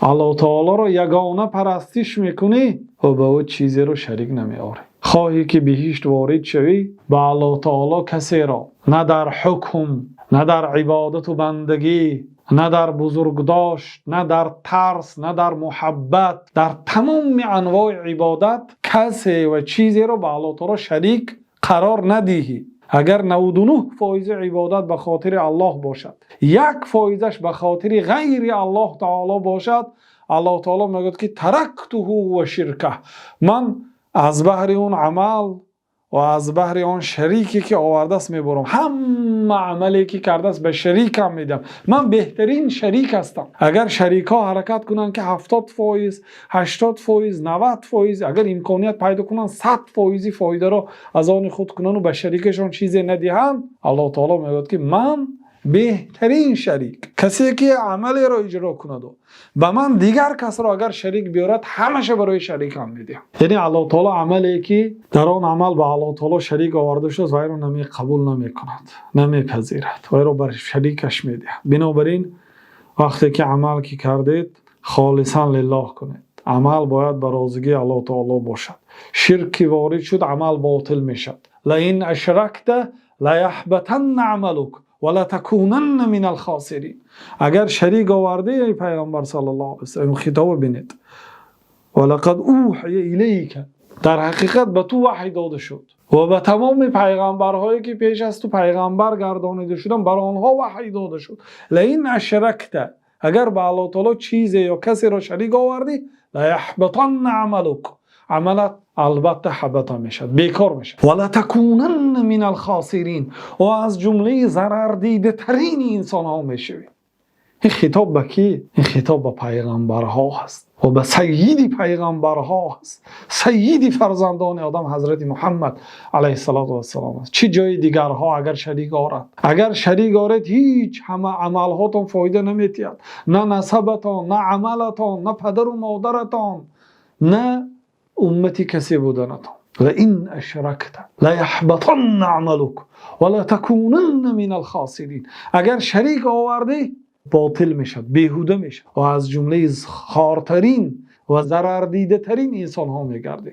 الله تعالی رو یگانه پرستش میکنی و به او چیزی رو شریک نمیاری. خواهی که بهشت وارد شوی، به الله تعالی کسی را نه در حکم، نه در عبادت و بندگی، نه در بزرگداشت، نه در ترس، نه در محبت، در تمام انواع عبادت کسی و چیزی رو به الله تعالی شریک قرار ندهی. اگر 99% عبادت به خاطر الله باشد، 1% به خاطر غیر الله تعالی باشد، الله تعالی میگه که ترکته و شرکه، من از بحر اون عمل و از بحر آن شریکی که آورده است میبرم. همه عملی که کرده است به شریکم میدم. من بهترین شریک هستم. اگر شریک ها حرکت کنن که 70%، 80%، 90%، اگر امکانیت پیدا کنن 100% فایده رو از آن خود کنن و به شریکشان چیزی ندهند، الله تعالی میگه که من بهترین شریک، کسی که عملی را اجرا کند و به من دیگر کس را اگر شریک بیارد همشه برای شریک هم میدهم. یعنی الله تعالی عملی که در آن عمل به الله تعالی شریک آورده شد وی را نمی قبول نمی کند، نمی پذیرد، وی را بر شریکش میده. بنابراین وقتی که عمل که کردید خالصا لله کنید. عمل باید به راضی الله تعالی باشد. شرک وارد شد عمل باطل میشد. لئن اشرکت لیحبطن عملک ولا تکونن من الخاسرین. اگر شریک آورده ای پیغمبر صلی الله علیه و سلم خطاب بینید ولقد اوحی الیک، در حقیقت به تو وحی داده شد و به تمام پیغمبرهایی که پیش از تو پیغمبر گردانیده شدن بر آنها وحی داده شد. لئن اشرکت، اگر به الله تعالی چیزی یا کسی را شریک آوردی، لیحبطن عملک، عملت البته حبط میشد، بیکار میشد. ولا تکونن من الخاسرین، و از جمله ضرر دیده ترین انسان ها میشوی. این خطاب به کی؟ این خطاب به پیغمبرها هست و به سید پیغمبرها هست، سید فرزندان آدم حضرت محمد علیه السلام است. چه جای دیگرها اگر شریک آورد، اگر شریک آورد هیچ همه عملهاتون فایده نمیتید، نه نسبتان، نه عملتان، نه پدر و مادرتان، نه امتی کسی بودنتان. لئن اشرکت لیحبطن عملک ولا تکونن من الخاسرین. اگر شریک آوردی باطل میشد، بیهوده میشد و از جمله خارترین و ضرر دیده ترین انسان ها میگردی.